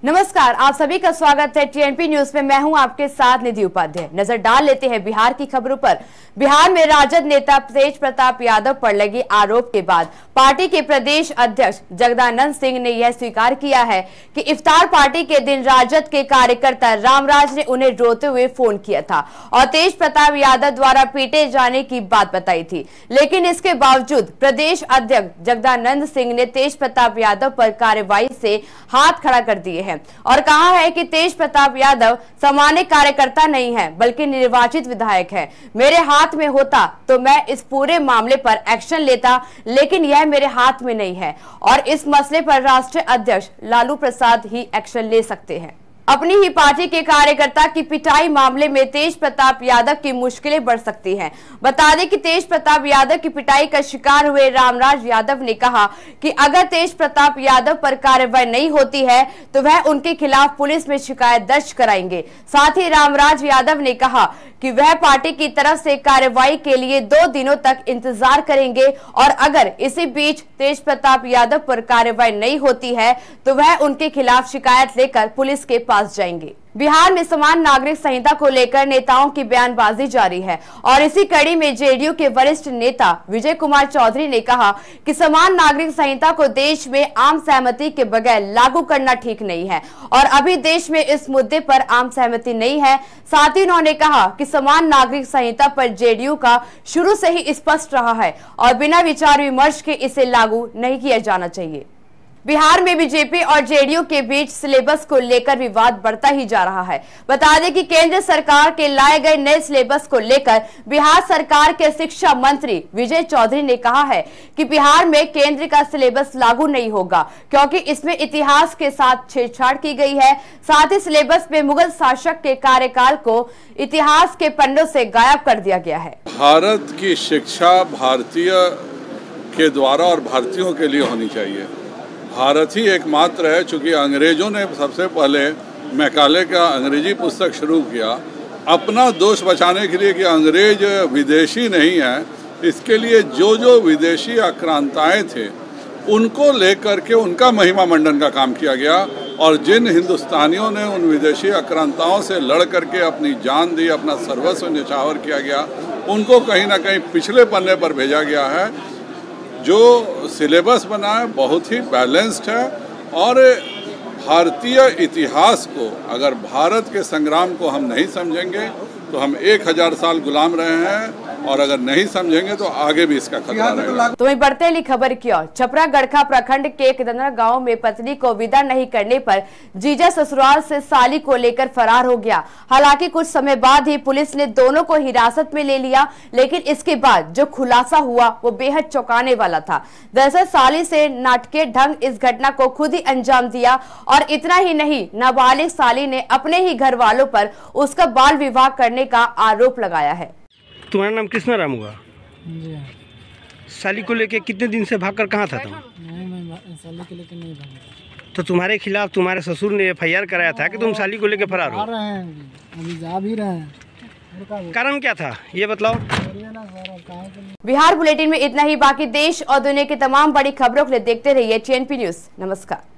नमस्कार, आप सभी का स्वागत है टीएनपी न्यूज में। मैं हूं आपके साथ निधि उपाध्याय। नजर डाल लेते हैं बिहार की खबरों पर। बिहार में राजद नेता तेज प्रताप यादव पर लगे आरोप के बाद पार्टी के प्रदेश अध्यक्ष जगदानंद सिंह ने यह स्वीकार किया है कि इफ्तार पार्टी के दिन राजद के कार्यकर्ता रामराज ने उन्हें रोते हुए फोन किया था और तेज प्रताप यादव द्वारा पीटे जाने की बात बताई थी। लेकिन इसके बावजूद प्रदेश अध्यक्ष जगदानंद सिंह ने तेज प्रताप यादव पर कार्रवाई से हाथ खड़ा कर दिए हैं और कहा है कि तेज प्रताप यादव सामान्य कार्यकर्ता नहीं है बल्कि निर्वाचित विधायक है। मेरे हाथ में होता तो मैं इस पूरे मामले पर एक्शन लेता, लेकिन यह मेरे हाथ में नहीं है और इस मसले पर राष्ट्रीय अध्यक्ष लालू प्रसाद ही एक्शन ले सकते हैं। अपनी ही पार्टी के कार्यकर्ता की पिटाई मामले में तेज प्रताप यादव की मुश्किलें बढ़ सकती हैं। बता दें कि तेज प्रताप यादव की पिटाई का शिकार हुए रामराज यादव ने कहा कि अगर तेज प्रताप यादव पर कार्रवाई नहीं होती है तो वह उनके खिलाफ पुलिस में शिकायत दर्ज कराएंगे। साथ ही रामराज यादव ने कहा कि वह पार्टी की तरफ से कार्रवाई के लिए 2 दिनों तक इंतजार करेंगे और अगर इसी बीच तेज प्रताप यादव पर कार्रवाई नहीं होती है तो वह उनके खिलाफ शिकायत लेकर पुलिस के पास जाएंगे। बिहार में समान नागरिक संहिता को लेकर नेताओं की बयानबाजी जारी है और इसी कड़ी में जेडीयू के वरिष्ठ नेता विजय कुमार चौधरी ने कहा कि समान नागरिक संहिता को देश में आम सहमति के बगैर लागू करना ठीक नहीं है और अभी देश में इस मुद्दे पर आम सहमति नहीं है। साथ ही उन्होंने कहा कि समान नागरिक संहिता पर जेडीयू का शुरू से ही स्पष्ट रहा है और बिना विचार विमर्श के इसे लागू नहीं किया जाना चाहिए। बिहार में बीजेपी और जेडीयू के बीच सिलेबस को लेकर विवाद बढ़ता ही जा रहा है। बता दें कि केंद्र सरकार के लाए गए नए सिलेबस को लेकर बिहार सरकार के शिक्षा मंत्री विजय चौधरी ने कहा है कि बिहार में केंद्र का सिलेबस लागू नहीं होगा क्योंकि इसमें इतिहास के साथ छेड़छाड़ की गई है। साथ ही सिलेबस में मुगल शासक के कार्यकाल को इतिहास के पन्नों से गायब कर दिया गया है। भारत की शिक्षा भारतीय के द्वारा और भारतीयों के लिए होनी चाहिए। भारत ही एकमात्र है, चूँकि अंग्रेजों ने सबसे पहले मैकाले का अंग्रेजी पुस्तक शुरू किया अपना दोष बचाने के लिए कि अंग्रेज विदेशी नहीं है। इसके लिए जो जो विदेशी आक्रांताएं थे उनको लेकर के उनका महिमा मंडन का काम किया गया और जिन हिंदुस्तानियों ने उन विदेशी आक्रांताओं से लड़ करके अपनी जान दी, अपना सर्वस्व न्यौछावर किया गया, उनको कहीं ना कहीं पिछले पन्ने पर भेजा गया है। जो सिलेबस बना है बहुत ही बैलेंस्ड है और भारतीय इतिहास को, अगर भारत के संग्राम को हम नहीं समझेंगे तो हम 1000 साल गुलाम रहे हैं और अगर नहीं समझेंगे तो आगे भी इसका खतरा रहेगा। तो वहीं बढ़ते ही खबर की ओर। छपरा गड़खा प्रखंड के किदनर गांव में पत्नी को विदा नहीं करने पर जीजा ससुराल से साली को लेकर फरार हो गया। हालांकि कुछ समय बाद ही पुलिस ने दोनों को हिरासत में ले लिया, लेकिन इसके बाद जो खुलासा हुआ वो बेहद चौंकाने वाला था। दरअसल साली से नाटकीय ढंग इस घटना को खुद ही अंजाम दिया और इतना ही नहीं, नाबालिग साली ने अपने ही घर वालों पर उसका बाल विवाह करने का आरोप लगाया है। तुम्हारा नाम कृष्णा राम हुआ? साली को लेके कितने दिन से भागकर कहाँ था तुम? मैं साली को लेकर नहीं भागा। तो तुम्हारे खिलाफ तुम्हारे ससुर ने FIR कराया था कि तुम साली को लेकर फरार हो? रहे हैं, अभी जा भी रहे हैं। कारण क्या था ये बताओ। बिहार बुलेटिन में इतना ही। बाकी देश और दुनिया की तमाम बड़ी खबरों के लिए देखते रहिए TNP न्यूज। नमस्कार।